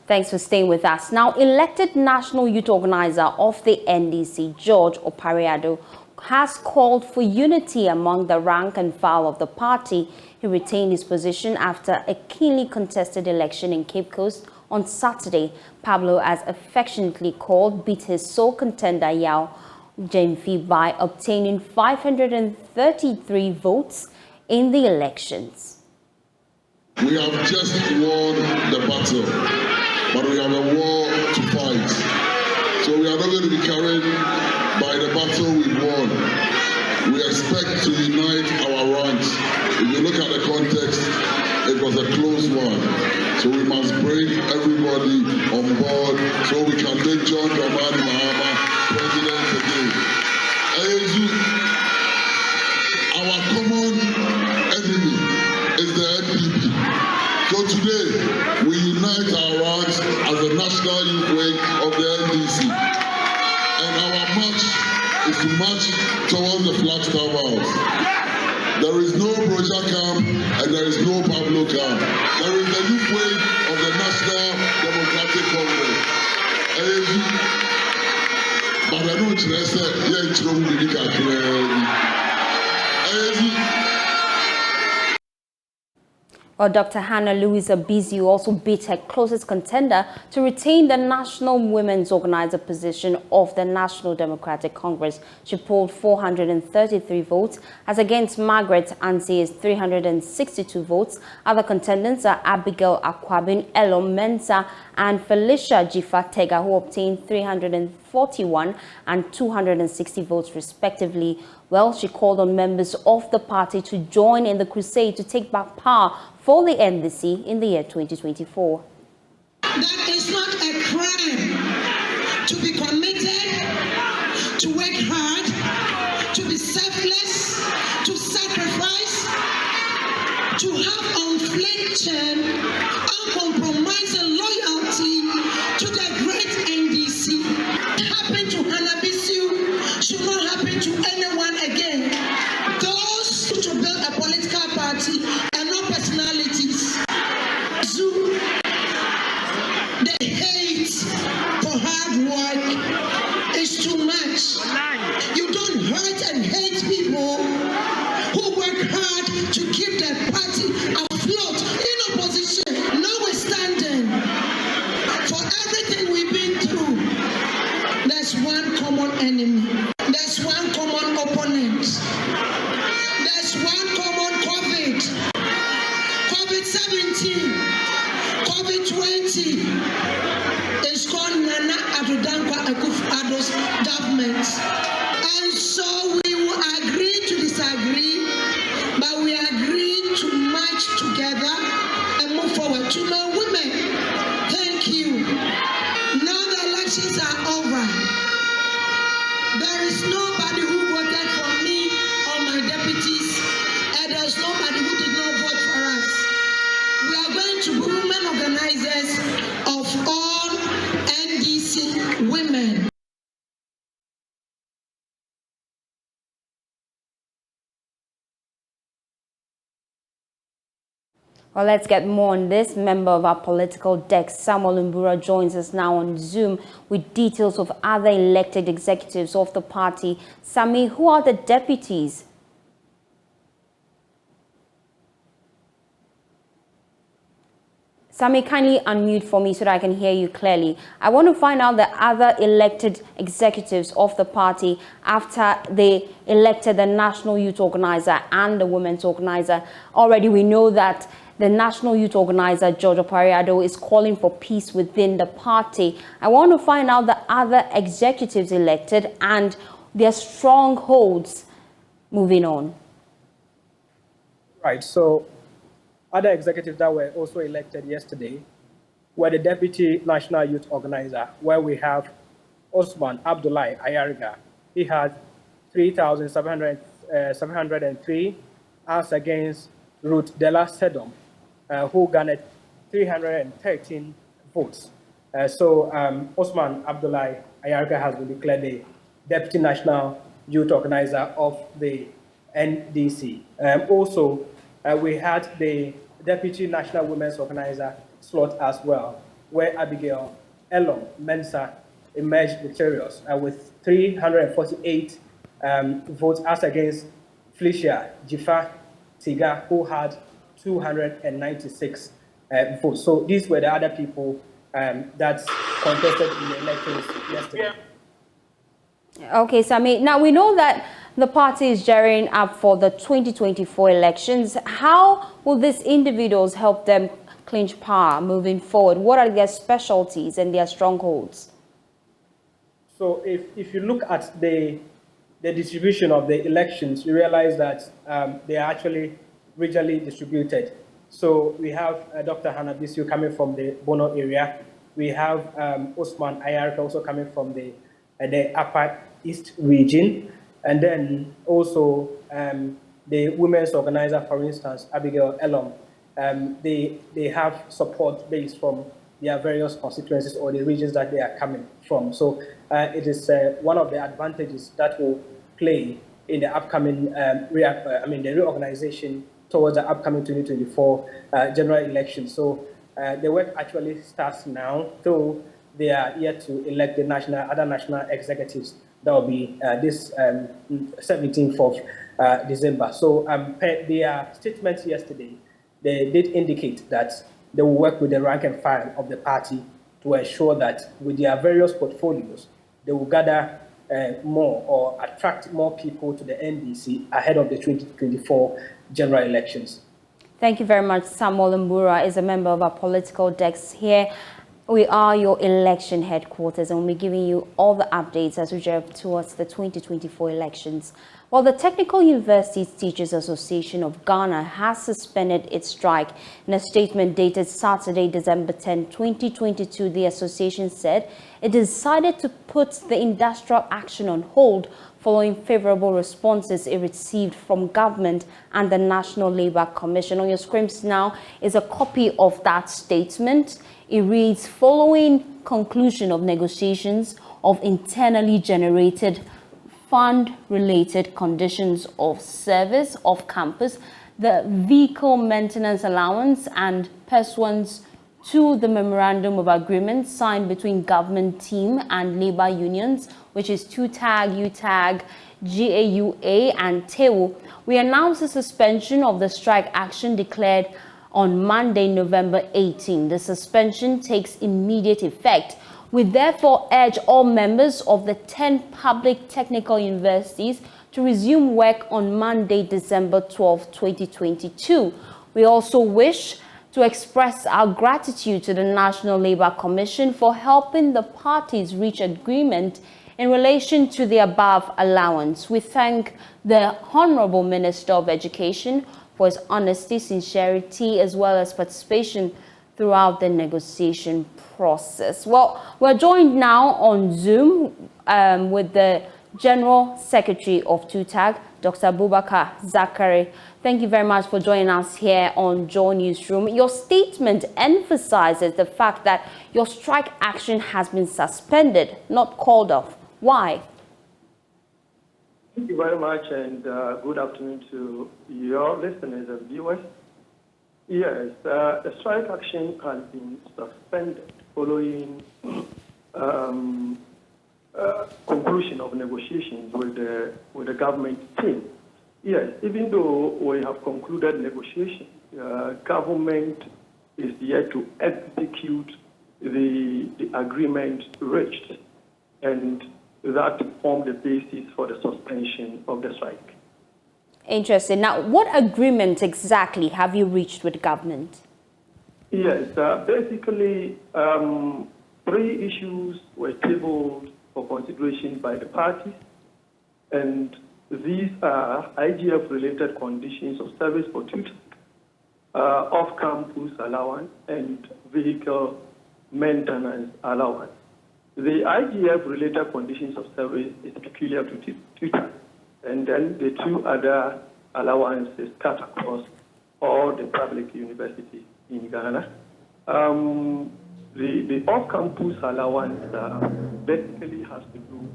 Thanks for staying with us. Now, elected National Youth Organizer of the NDC, George Opariado, has called for unity among the rank and file of the party. He retained his position after a keenly contested election in Cape Coast on Saturday. Pablo, as affectionately called, beat his sole contender Yao Jemfi by obtaining 533 votes in the elections. We have just won the battle, but we have a war to fight. So we are not going to be carried by the battle we won. We expect to unite our ranks. If you look at the context, it was a close one. So we must bring everybody on board so we can make John Dramani Mahama president again. Our common enemy is the NPP. So today, we unite our ranks as the national youth wing of the NDC. And our march is to march towards the Flagstaff House. There is no Broja camp and there is no Pablo camp. There is the youth wing of the National Democratic Congress. But I don't Well, Dr. Hannah Louisa Biziu also beat her closest contender to retain the National Women's Organizer position of the National Democratic Congress. She polled 433 votes, as against Margaret Ansie's 362 votes. Other contenders are Abigail Akwabin, Elo Mensah, and Felicia Jifatega, who obtained 341 and 260 votes respectively. Well, she called on members of the party to join in the crusade to take back power for the NDC in the year 2024. That is not a crime to be committed, to work hard, to be selfless, to sacrifice, to have unflinching, uncompromising loyalty to the great NDC. What happened to Hannah Biziu should not happen to anyone again. Those who to build a political party are not personalities. The hate for hard work is too much. You don't hurt and hate people who work hard to keep their party afloat in opposition, notwithstanding. For everything we've been through, there's one common enemy. There's one common opponent. There's one common COVID. COVID-17, COVID-20 is called Nana Addo Akufo-Addo's government. And so we will agree to disagree, but we agree to march together and move forward. To my women, thank you. Now the elections are over. There is nobody who voted for me or my deputies, and there's nobody who did not vote for us. We are going to be women organizers of all NDC women. Well, let's get more on this. Member of our political desk, Samuel Mbura, joins us now on Zoom with details of other elected executives of the party. Sami, who are the deputies? Sami, kindly unmute for me so that I can hear you clearly. I want to find out the other elected executives of the party after they elected the National Youth Organizer and the Women's Organizer. Already we know that the National Youth Organizer, George Opariado, is calling for peace within the party. I want to find out the other executives elected and their strongholds moving on. Right, so other executives that were also elected yesterday were the Deputy National Youth Organizer, where we have Osman Abdullahi Ayarga. He had 3,703, as against Ruth Della Sedom, who garnered 313 votes. Osman Abdullahi Ayarga has been declared the Deputy National Youth Organizer of the NDC. We had the Deputy National Women's Organizer slot as well. where Abigail Elom Mensah emerged victorious with 348 votes, as against Felicia Jifa Tiga, who had 296 votes. So these were the other people that contested in the elections yesterday. Okay, Sami. Now we know that the party is gearing up for the 2024 elections. How will these individuals help them clinch power moving forward? What are their specialties and their strongholds? So if you look at the distribution of the elections, you realize that they are actually regionally distributed. So we have Dr. Hannah Bisu coming from the Bono area. We have Osman Ayarka also coming from the Upper East region. And then also the women's organizer, for instance, Abigail Elom, they have support based from their various constituencies or the regions that they are coming from. So it is one of the advantages that will play in the upcoming the reorganization towards the upcoming 2024 general election. So the work actually starts now, though they are yet to elect the other national executives. That will be this 17th of December. So per their statements yesterday, they did indicate that they will work with the rank and file of the party to ensure that with their various portfolios, they will gather more or attract more people to the NDC ahead of the 2024 general elections. Thank you very much. Samuel Mbura is a member of our political desk here. We are your election headquarters, and we'll be giving you all the updates as we drive towards the 2024 elections. Well, the Technical Universities Teachers Association of Ghana has suspended its strike. In a statement dated Saturday, December 10, 2022, the association said it decided to put the industrial action on hold following favorable responses it received from government and the National Labour Commission. On your screens now is a copy of that statement. It reads, following conclusion of negotiations of internally generated fund-related conditions of service of campus, the vehicle maintenance allowance, and pursuant to the memorandum of agreement signed between government team and labor unions, which is TUTAG, UTAG, GAUA, and TEU, we announced the suspension of the strike action declared on Monday, November 18. The suspension takes immediate effect. We therefore urge all members of the 10 public technical universities to resume work on Monday, December 12, 2022. We also wish to express our gratitude to the National Labour Commission for helping the parties reach agreement in relation to the above allowance. We thank the Honourable Minister of Education for his honesty, sincerity, as well as participation throughout the negotiation process. Well, we're joined now on Zoom with the General Secretary of TUTAG, Dr. Abubakar Zakari. Thank you very much for joining us here on Joy Newsroom. Your statement emphasizes the fact that your strike action has been suspended, not called off. Why? Thank you very much, and good afternoon to your listeners and viewers. Yes, the strike action has been suspended following conclusion of negotiations with the government team. Yes, even though we have concluded negotiations, government is yet to execute the agreement reached, and that formed the basis for the suspension of the strike. Interesting. Now, what agreement exactly have you reached with government? Yes, basically, 3 issues were tabled for consideration by the parties, and these are IGF-related conditions of service for tutors, off-campus allowance, and vehicle maintenance allowance. The IGF-related conditions of service is peculiar to tutors, and then the 2 other allowances cut across all the public universities in Ghana. The off-campus allowance basically has to do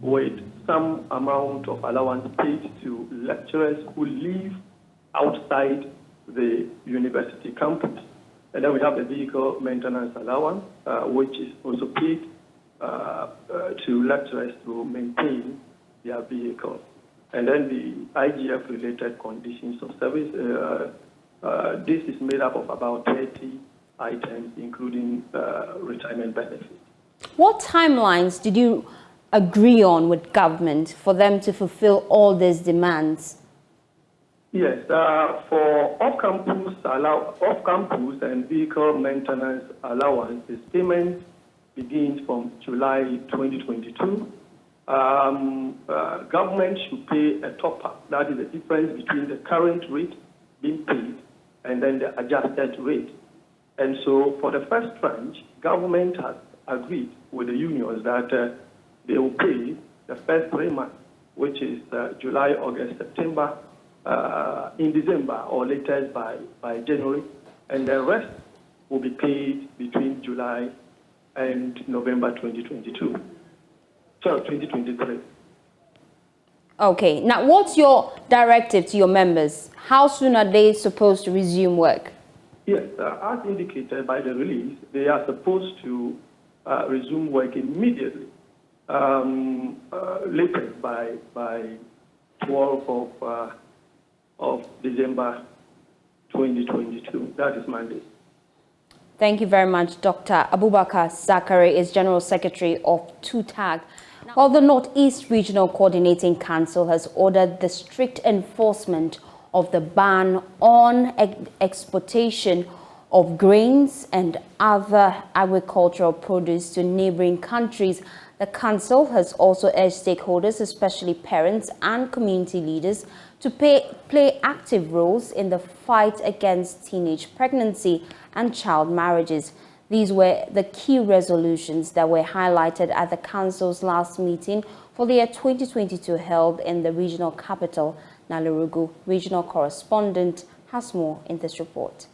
with some amount of allowance paid to lecturers who live outside the university campus. And then we have the vehicle maintenance allowance, which is also paid to lecturers to maintain their vehicles. And then the IGF-related conditions of service, this is made up of about 30 items, including retirement benefits. What timelines did you agree on with government for them to fulfill all these demands? Yes, for off-campus and vehicle maintenance allowances, payment begins from July 2022. Government should pay a top-up. That is the difference between the current rate being paid and then the adjusted rate. And so for the first tranche, government has agreed with the unions that they will pay the first 3 months, which is July, August, September, in December or latest by January, and the rest will be paid between July and November 2023. Okay, now what's your directive to your members? How soon are they supposed to resume work? Yes, as indicated by the release, they are supposed to resume work immediately, latest by 12th of December 2022. That is Monday. Thank you very much. Dr. Abubakar Zakari is General Secretary of TUTAG. While the Northeast Regional Coordinating Council has ordered the strict enforcement of the ban on exportation of grains and other agricultural produce to neighboring countries, the council has also urged stakeholders, especially parents and community leaders, to play active roles in the fight against teenage pregnancy and child marriages. These were the key resolutions that were highlighted at the council's last meeting for the year 2022 held in the regional capital, Nalerugu. Regional correspondent has more in this report.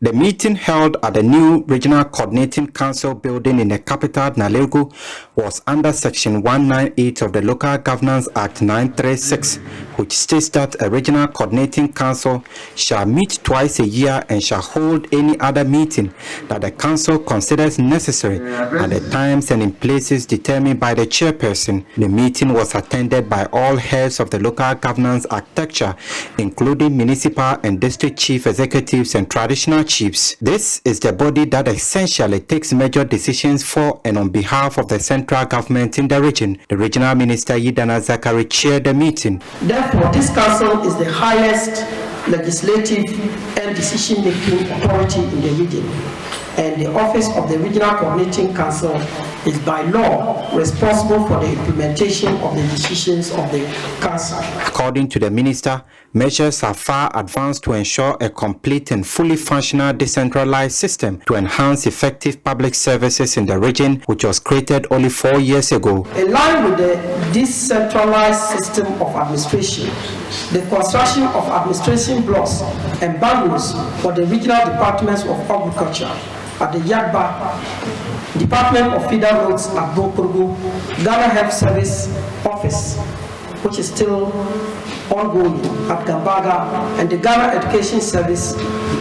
The meeting held at the new Regional Coordinating Council building in the capital, Nalerugu, was under Section 198 of the Local Governance Act 936, which states that a Regional Coordinating Council shall meet twice a year and shall hold any other meeting that the Council considers necessary at the times and in places determined by the chairperson. The meeting was attended by all heads of the local governance architecture, including municipal and district chief executives and traditional chiefs. This is the body that essentially takes major decisions for and on behalf of the central government in the region. The regional minister Yidana Zakari chaired the meeting. Therefore, this council is the highest legislative and decision-making authority in the region, and the office of the Regional Coordinating Council is by law responsible for the implementation of the decisions of the council. According to the minister, measures are far advanced to ensure a complete and fully functional decentralized system to enhance effective public services in the region, which was created only 4 years ago. In line with the decentralized system of administration, the construction of administration blocks and boundaries for the regional departments of agriculture at the Yagba, Department of Feeder Roads at Bokurgu, Ghana Health Service Office, which is still ongoing at Gambaga, and the Ghana Education Service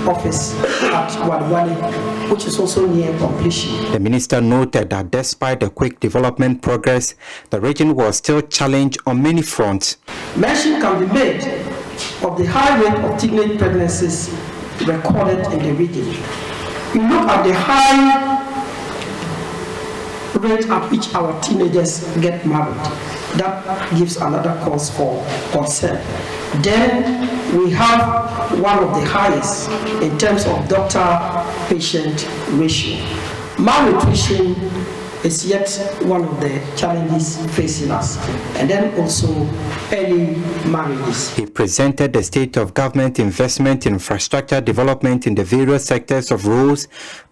Office at Wadwani, which is also near completion. The minister noted that despite the quick development progress, the region was still challenged on many fronts. Mention can be made of the high rate of teenage pregnancies recorded in the region. You look at the high rate at which our teenagers get married. That gives another cause for concern. Then we have one of the highest in terms of doctor-patient ratio. Malnutrition is yet one of the challenges facing us, and then also early marriages. He presented the state of government investment in infrastructure development in the various sectors of roads,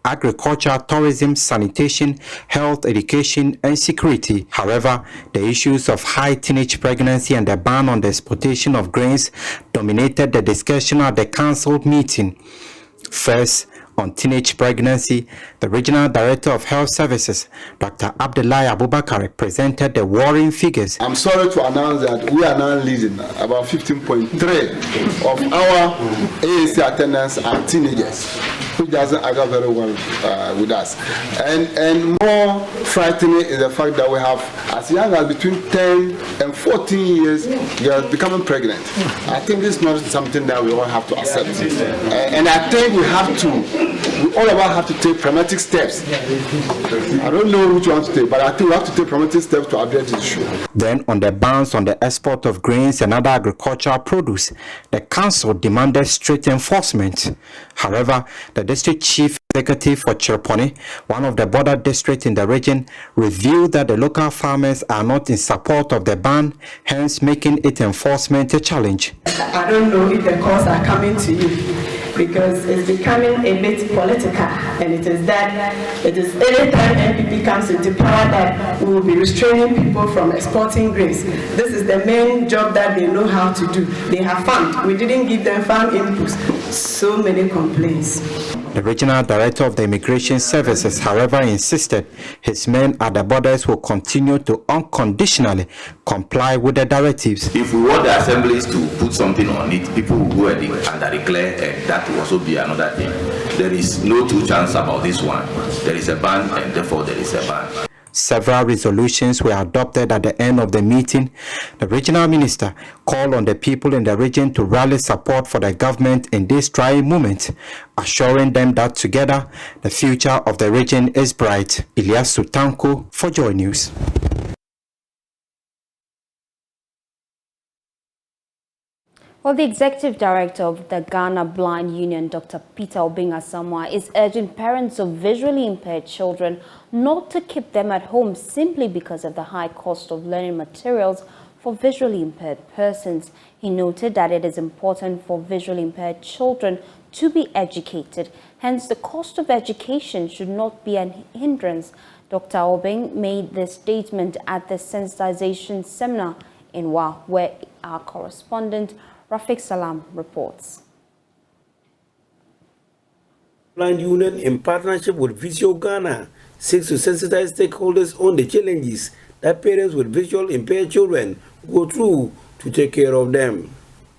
agriculture, tourism, sanitation, health, education, and security. However, the issues of high teenage pregnancy and the ban on the exportation of grains dominated the discussion at the council meeting. First, on teenage pregnancy, the Regional Director of Health Services, Dr. Abdullahi Abubakar, presented the worrying figures. I'm sorry to announce that we are now leading about 15.3 of our AAC attendance are teenagers. which doesn't agree very well with us. And more frightening is the fact that we have as young as between 10 and 14 years girls becoming pregnant. I think this is not something that we all have to accept. And I think we all of us have to take pragmatic steps. I don't know which one to take, but I think we have to take pragmatic steps to address this issue. Then on the bans on the export of grains and other agricultural produce, the council demanded strict enforcement. However, the district chief executive for Chirponi, one of the border districts in the region, revealed that the local farmers are not in support of the ban, hence making its enforcement a challenge. I don't know if the calls are coming to you, because it's becoming a bit political, and it is anytime NPP comes into power that we will be restraining people from exporting grains. This is the main job that they know how to do. They have farmed. We didn't give them farm inputs. So many complaints. The regional director of the Immigration Services, however, insisted his men at the borders will continue to unconditionally comply with the directives. If we want the assemblies to put something on it, people will go and declare, and that will also be another thing. There is no two chance about this one. There is a ban, and therefore there is a ban. Several resolutions were adopted at the end of the meeting. The regional minister called on the people in the region to rally support for the government in this trying moment, assuring them that together the future of the region is bright. Ilyas Sutanko for Joy News. Well, the executive director of the Ghana Blind Union, Dr. Peter Obeng-Asamoah, is urging parents of visually impaired children not to keep them at home simply because of the high cost of learning materials for visually impaired persons. He noted that it is important for visually impaired children to be educated. Hence, the cost of education should not be an hindrance. Dr. Obeng made this statement at the sensitization seminar in Wa, where our correspondent Rafiq Salam reports. Blind Union, in partnership with Visio Ghana, seeks to sensitize stakeholders on the challenges that parents with visual impaired children go through to take care of them.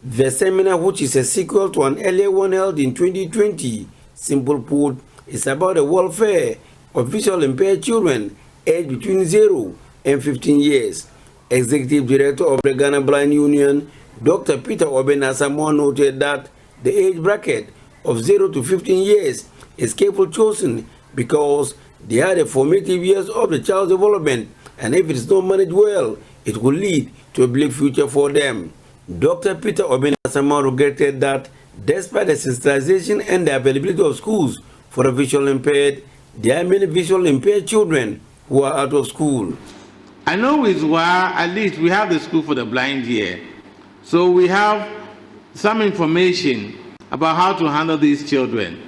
The seminar, which is a sequel to an earlier one held in 2020, simple put, is about the welfare of visual impaired children aged between 0 and 15 years. Executive Director of the Ghana Blind Union, Dr. Peter Obeng-Asamoah, noted that the age bracket of 0 to 15 years is carefully chosen because they are the formative years of the child's development, and if it is not managed well, it will lead to a bleak future for them. Dr. Peter Obeng-Asamoah regretted that despite the sensitization and the availability of schools for the visual impaired, there are many visual impaired children who are out of school. I know it's why at least we have the school for the blind here. So we have some information about how to handle these children.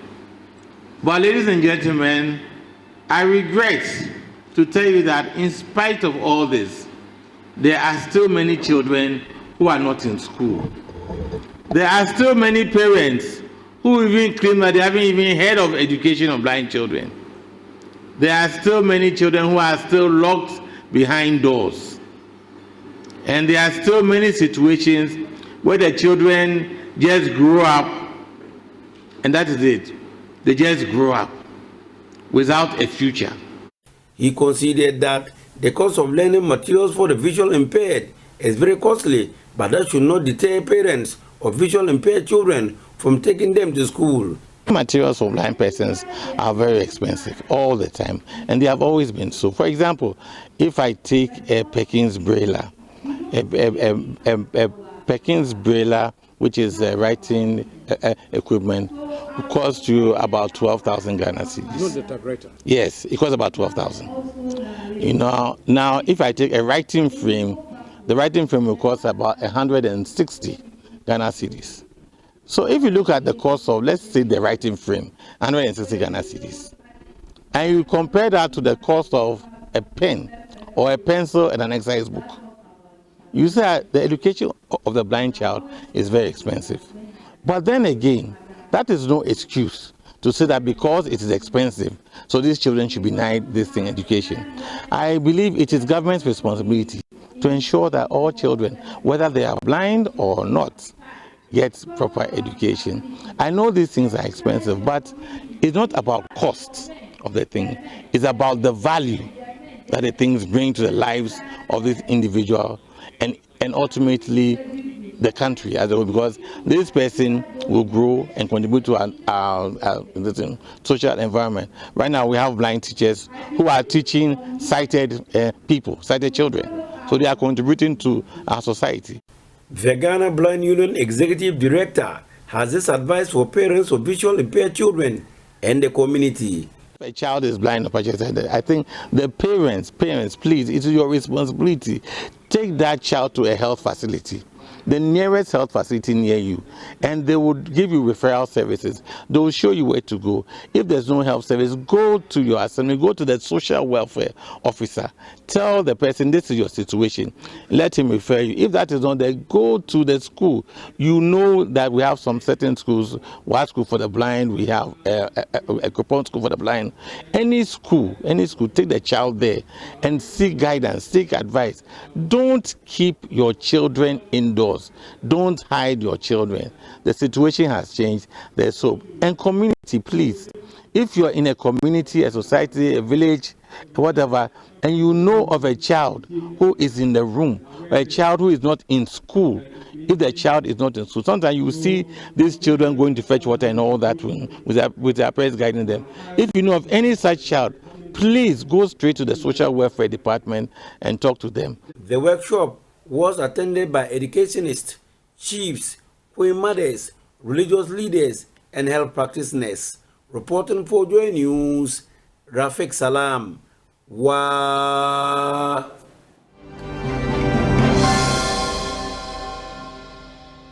But ladies and gentlemen, I regret to tell you that in spite of all this, there are still many children who are not in school. There are still many parents who even claim that they haven't even heard of education of blind children. There are still many children who are still locked behind doors. And there are still many situations where the children just grow up, and that is it. They just grow up without a future. He considered that the cost of learning materials for the visual impaired is very costly, but that should not deter parents of visual impaired children from taking them to school. Materials for blind persons are very expensive all the time, and they have always been so. For example, if I take a Perkins Brailler, a Perkins Brailler, which is writing equipment, will cost you about 12,000 Ghana cedis. Not the typewriter? Yes, it costs about 12,000. You know, now if I take a writing frame, the writing frame will cost about 160 Ghana cedis. So if you look at the cost of, let's say, the writing frame, 160 Ghana cedis, and you compare that to the cost of a pen or a pencil and an exercise book, you see that the education of the blind child is very expensive. But then again, that is no excuse to say that because it is expensive, so these children should be denied this thing, education. I believe it is government's responsibility to ensure that all children, whether they are blind or not, get proper education. I know these things are expensive, but it's not about cost of the thing. It's about the value that the things bring to the lives of this individual and ultimately the country as a whole, because this person will grow and contribute to our social environment. Right now we have blind teachers who are teaching sighted people, sighted children. So they are contributing to our society. The Ghana Blind Union Executive Director has this advice for parents of visually impaired children and the community. If a child is blind or partially, I think the parents, please, it is your responsibility. Take that child to a health facility, the nearest health facility near you, and they would give you referral services. They will show you where to go. If there's no health service, go to your assembly, go to the social welfare officer. Tell the person this is your situation. Let him refer you. If that is not there, go to the school. You know that we have some certain schools, one school for the blind, we have a coupon school for the blind. Any school, take the child there and seek guidance, seek advice. Don't keep your children indoors. Don't hide your children. The situation has changed. There's hope. And community, please. If you're in a community, a society, a village, whatever, and you know of a child who is in the room, or a child who is not in school, if the child is not in school, sometimes you see these children going to fetch water and all that with their parents guiding them. If you know of any such child, please go straight to the social welfare department and talk to them. The workshop was attended by educationists, chiefs, queen mothers, religious leaders, and health practitioners. Reporting for Joy News, Rafik Salam.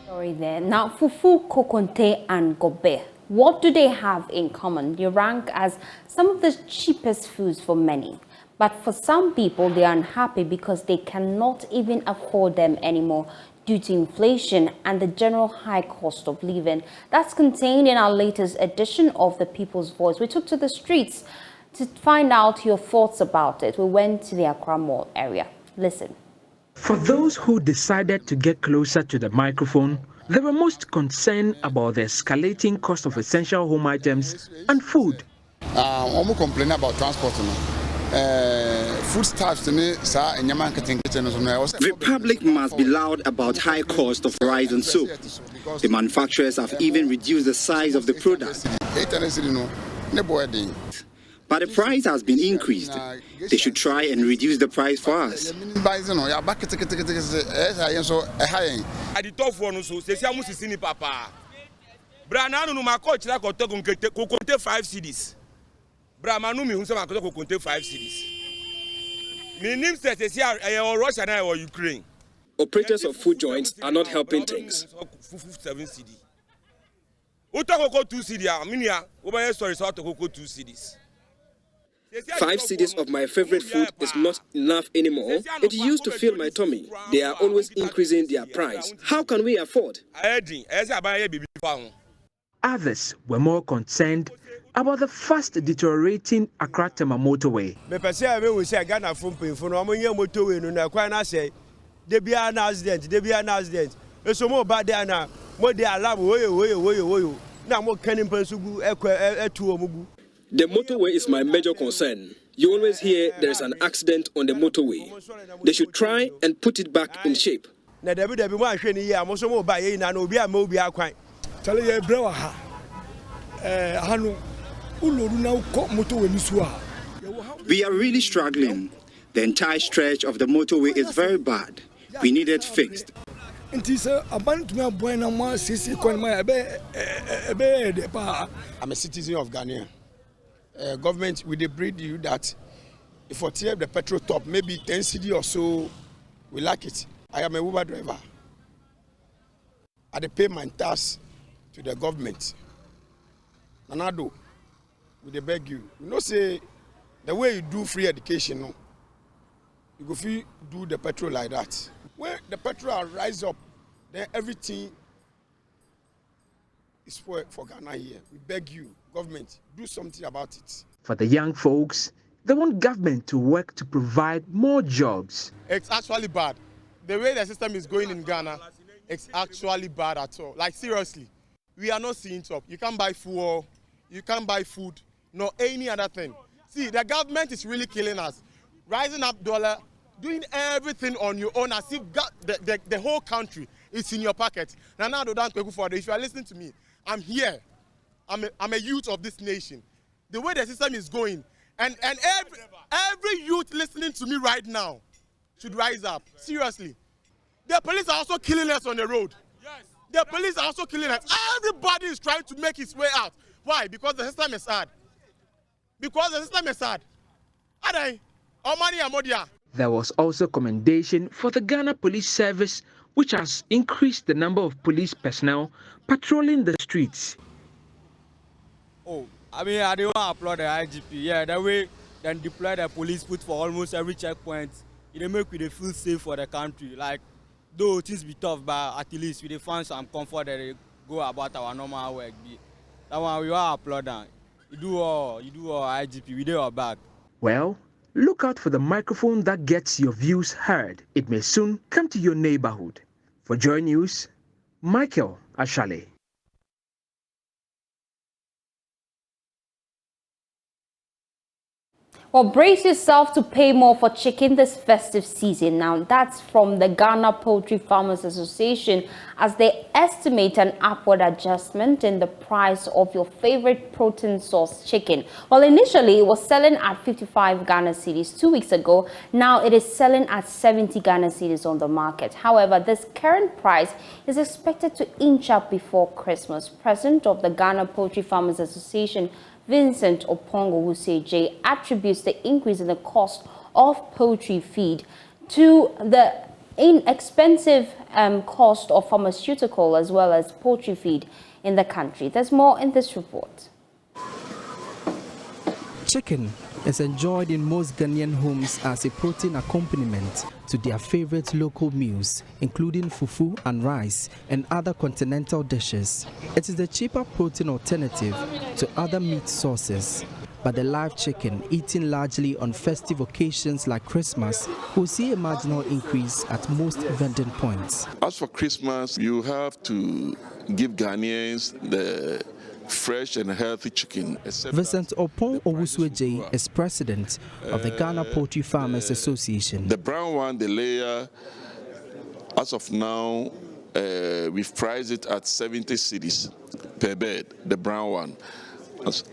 Sorry there. Now, fufu, kokonte, and gobe. What do they have in common? They rank as some of the cheapest foods for many. But for some people, they are unhappy because they cannot even afford them anymore due to inflation and the general high cost of living. That's contained in our latest edition of The People's Voice. We took to the streets to find out your thoughts about it. We went to the Accra Mall area. Listen. For those who decided to get closer to the microphone, they were most concerned about the escalating cost of essential home items and food. I'm complaining about transport. Foodstuffs. The public must be loud about high cost of rice and soup. The manufacturers have even reduced the size of the product. But the price has been increased. They should try and reduce the price for us. Operators of food joints are not helping things. 5 cedis of my favorite food is not enough anymore. It used to fill my tummy. They are always increasing their price. How can we afford? Others were more concerned about the fast deteriorating Accra Tema motorway. The motorway is my major concern. You always hear there is an accident on the motorway. They should try and put it back in shape. We are really struggling. The entire stretch of the motorway is very bad. We need it fixed. I'm a citizen of Ghana. Government, we breed you that if I tear the petrol top, maybe 10 cedi or so, we like it. I am a Uber driver. I pay my tax to the government. Nanado, we beg you. You know, say the way you do free education, no, you go free do the petrol like that. When the petrol rise up, then everything is for Ghana here. We beg you, government, do something about it. For the young folks, they want government to work to provide more jobs. It's actually bad. The way the system is going in Ghana, it's actually bad at all. Like seriously, we are not seeing top. You can't buy fuel, you can't buy food, nor any other thing. See, the government is really killing us. Rising up dollar, doing everything on your own as if the whole country is in your pocket. Now, if you are listening to me, I'm here. I'm a youth of this nation. The way the system is going, and every youth listening to me right now should rise up. Seriously. The police are also killing us on the road. Yes. The police are also killing us. Everybody is trying to make his way out. Why? Because the system is hard. Because the system is hard. There was also commendation for the Ghana Police Service, which has increased the number of police personnel patrolling the streets. Oh, I mean, I don't want to applaud the IGP. Yeah, that way, then deploy the police put for almost every checkpoint. It make we feel safe for the country. Like, though things be tough, but at least we find some comfort that they go about our normal work. That one we all applaud them. You do all IGP, we do our back. Well, look out for the microphone that gets your views heard. It may soon come to your neighborhood. For Joy News, Michael Ashale. Well, brace yourself to pay more for chicken this festive season. Now, that's from the Ghana Poultry Farmers Association as they estimate an upward adjustment in the price of your favorite protein source chicken. Well, initially, it was selling at 55 Ghana cedis 2 weeks ago. Now, it is selling at 70 Ghana cedis on the market. However, this current price is expected to inch up before Christmas. President of the Ghana Poultry Farmers Association, Vincent Opongo Wuseje, attributes the increase in the cost of poultry feed to the inexpensive cost of pharmaceutical as well as poultry feed in the country. There's more in this report. Chicken is enjoyed in most Ghanaian homes as a protein accompaniment to their favorite local meals, including fufu and rice and other continental dishes. It is the cheaper protein alternative to other meat sources. But the live chicken, eaten largely on festive occasions like Christmas, will see a marginal increase at most vending points. As for Christmas, you have to give Ghanaians the fresh and healthy chicken. Vincent Opon Owusueje is president of the Ghana Poultry Farmers Association. The brown one, the layer, as of now, we've priced it at 70 cedis per bed, the brown one.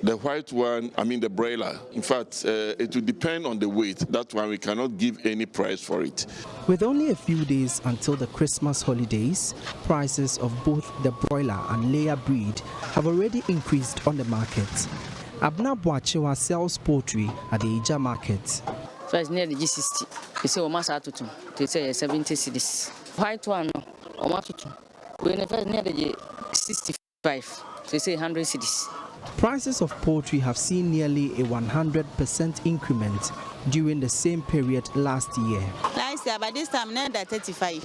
The white one, I mean the broiler, in fact, it will depend on the weight. That one we cannot give any price for it. With only a few days until the Christmas holidays, prices of both the broiler and layer breed have already increased on the market. Abna Boachewa sells poultry at the Ija market. First near the G60, you say almost at to say 70 cedis. White one, almost we never near the G65, so say 100 cedis. Prices of poultry have seen nearly a 100% increment during the same period last year. Last year, by this time, not 35.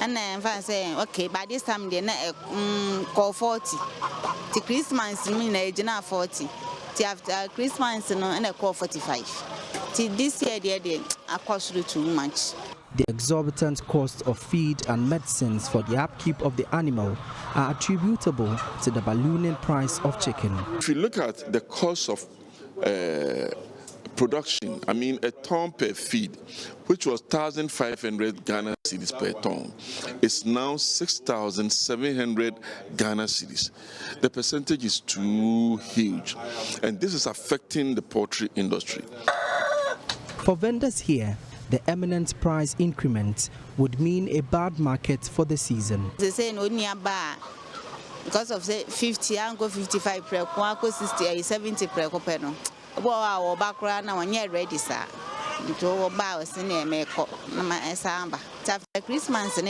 And then I'm saying, okay, by this time, they're not call 40. The Christmas, mean, they're 40. After Christmas, and I call 45. This year, they're cost too much. The exorbitant cost of feed and medicines for the upkeep of the animal are attributable to the ballooning price of chicken. If you look at the cost of production, I mean a ton per feed, which was 1,500 Ghana cedis per ton, it's now 6,700 Ghana cedis. The percentage is too huge, and this is affecting the poultry industry. For vendors here, the eminent price increment would mean a bad market for the season. They say no near bar because of say 50 and go 55 pre, go 60 70 pre kopeno. Our background now when you're ready, sir. To buy senior make na ma esamba. After Christmas and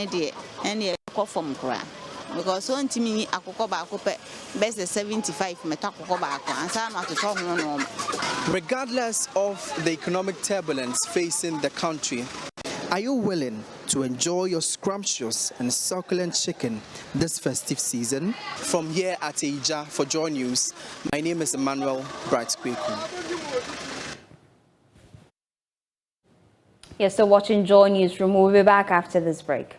a call from cry. Because so to me akoko ba kope best 75 metakoko ba ko ansa na to talk no. Regardless of the economic turbulence facing the country, are you willing to enjoy your scrumptious and succulent chicken this festive season? From here at Ija for Joy News, my name is Emmanuel Bright-Kweku. Yes, so watching Joy Newsroom. We'll be back after this break.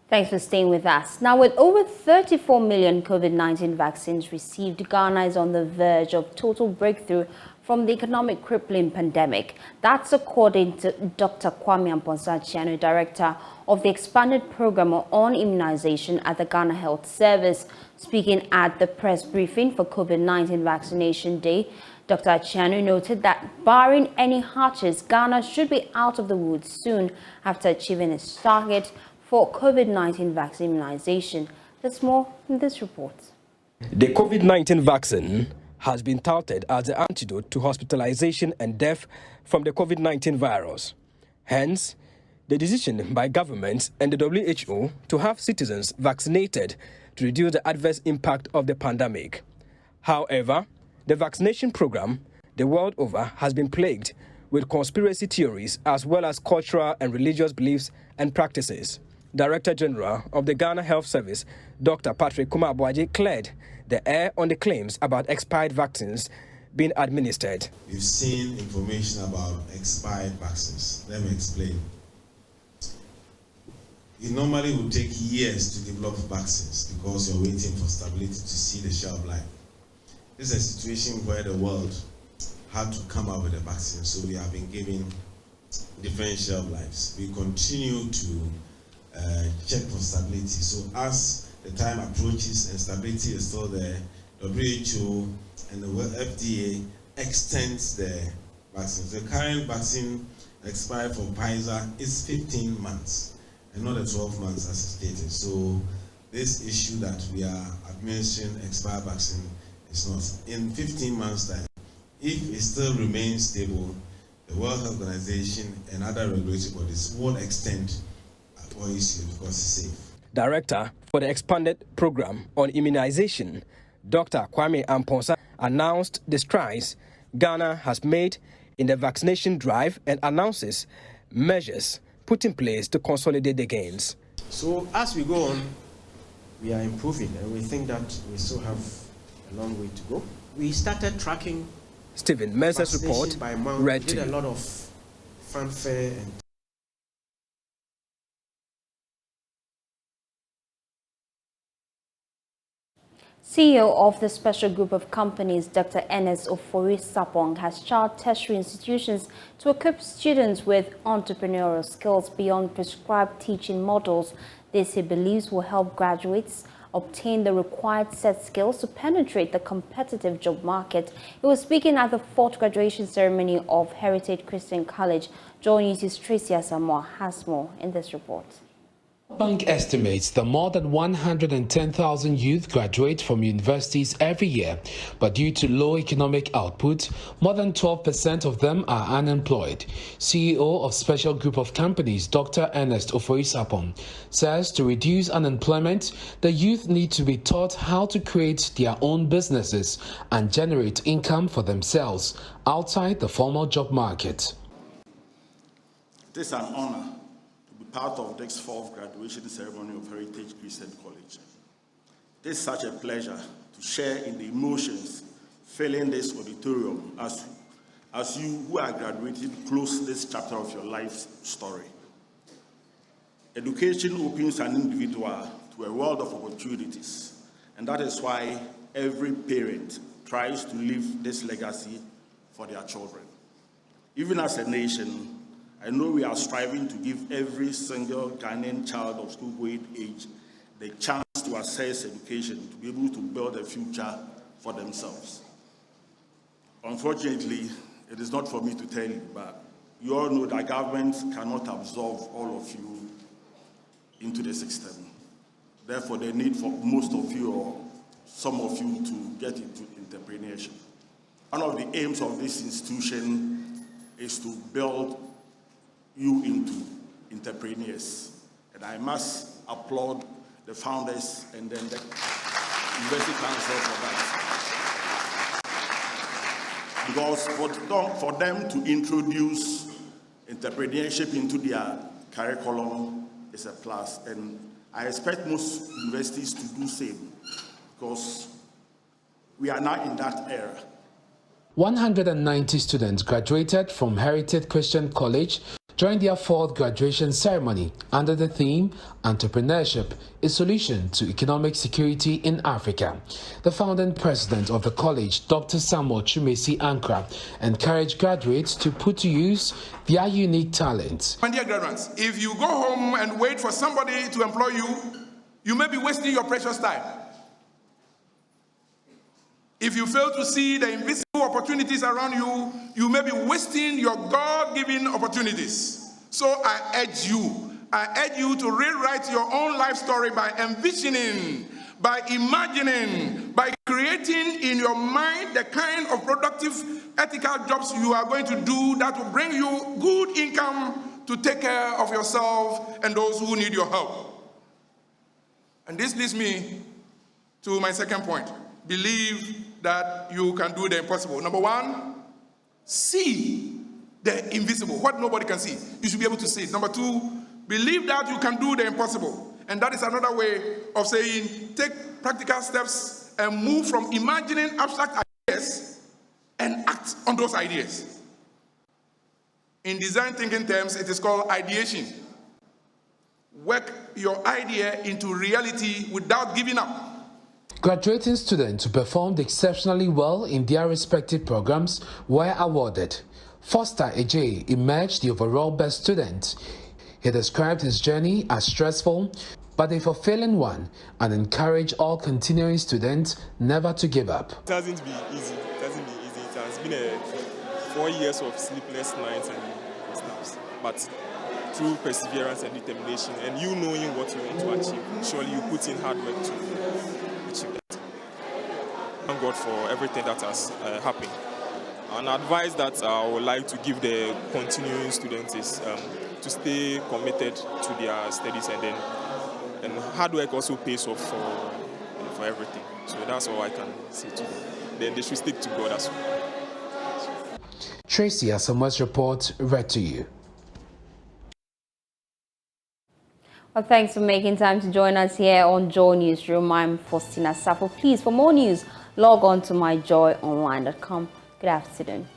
Thanks for staying with us. Now, with over 34 million COVID-19 vaccines received, Ghana is on the verge of total breakthrough from the economic crippling pandemic. That's according to Dr. Kwame Amponsah-Achiano, Director of the Expanded Program on Immunization at the Ghana Health Service. Speaking at the press briefing for COVID-19 Vaccination Day, Dr. Achiano noted that barring any hardships, Ghana should be out of the woods soon after achieving its target for COVID-19 vaccine immunization. There's more in this report. The COVID-19 vaccine has been touted as the antidote to hospitalization and death from the COVID-19 virus. Hence, the decision by governments and the WHO to have citizens vaccinated to reduce the adverse impact of the pandemic. However, the vaccination program the world over has been plagued with conspiracy theories as well as cultural and religious beliefs and practices. Director General of the Ghana Health Service, Dr. Patrick Kumar-Boaji, cleared the air on the claims about expired vaccines being administered. We've seen information about expired vaccines. Let me explain. It normally would take years to develop vaccines because you're waiting for stability to see the shelf life. This is a situation where the world had to come up with a vaccine, so we have been given different shelf lives. We continue to check for stability. So as the time approaches and stability is still there, WHO and the FDA extends the vaccines. The current vaccine expired for Pfizer is 15 months and not the 12 months as stated. So this issue that we are administering expired vaccine is not. In 15 months time, if it still remains stable, the World Health Organization and other regulatory bodies will extend because it's safe. Director for the Expanded Program on Immunization, Dr. Kwame Amponsah, announced the strides Ghana has made in the vaccination drive and announces measures put in place to consolidate the gains. So as we go on, we are improving, and we think that we still have a long way to go. We started tracking Stephen Mensah's report by month. read We did to a you. lot of fanfare and CEO of the Special Group of Companies, Dr. Ernest Ofori-Sapong, has charged tertiary institutions to equip students with entrepreneurial skills beyond prescribed teaching models. This, he believes, will help graduates obtain the required set skills to penetrate the competitive job market. He was speaking at the 4th graduation ceremony of Heritage Christian College. Join UT's Tracy Asamoah has more in this report. Bank estimates that more than 110,000 youth graduate from universities every year, but due to low economic output, more than 12% of them are unemployed. CEO of Special Group of Companies, Dr. Ernest Ofori-Sapong, says to reduce unemployment, the youth need to be taught how to create their own businesses and generate income for themselves outside the formal job market. It is an honor part of this 4th graduation ceremony of Heritage Christian College. It is such a pleasure to share in the emotions filling this auditorium as you who are graduating close this chapter of your life's story. Education opens an individual to a world of opportunities, and that is why every parent tries to leave this legacy for their children. Even as a nation, I know we are striving to give every single Ghanaian child of school-going age the chance to access education, to be able to build a future for themselves. Unfortunately, it is not for me to tell you, but you all know that government cannot absorb all of you into the system. Therefore, they need for most of you or some of you to get into entrepreneurship. One of the aims of this institution is to build you into entrepreneurs. And I must applaud the founders and then the University Council for that. Because for them to introduce entrepreneurship into their curriculum is a plus. And I expect most universities to do the same, because we are now in that era. 190 students graduated from Heritage Christian College during their 4th graduation ceremony under the theme Entrepreneurship, a Solution to Economic Security in Africa. The founding president of the college, Dr. Samuel Chumesi Ankra, encouraged graduates to put to use their unique talents. My dear graduates, if you go home and wait for somebody to employ you, you may be wasting your precious time. If you fail to see the invisible opportunities around you, you may be wasting your God-given opportunities. So I urge you to rewrite your own life story by envisioning, by imagining, by creating in your mind the kind of productive, ethical jobs you are going to do that will bring you good income to take care of yourself and those who need your help. And this leads me to my second point. Believe that you can do the impossible. Number one, see the invisible, what nobody can see. You should be able to see it. Number two, believe that you can do the impossible. And that is another way of saying, take practical steps and move from imagining abstract ideas and act on those ideas. In design thinking terms, it is called ideation. Work your idea into reality without giving up. Graduating students who performed exceptionally well in their respective programs were awarded. Foster Ejay emerged the overall best student. He described his journey as stressful, but a fulfilling one, and encouraged all continuing students never to give up. It hasn't been easy. It has been 4 years of sleepless nights and stuff. But through perseverance and determination, and you knowing what you want to achieve, surely you put in hard work to achieve that. Thank God for everything that has happened. An advice that I would like to give the continuing students is to stay committed to their studies, and hard work also pays off for everything. So that's all I can say to them. Then they should stick to God as well. Tracy Asamoah's report read to you. Well, thanks for making time to join us here on Joy Newsroom. I'm Fostina Sarfo. Please, for more news, log on to myjoyonline.com. Good afternoon.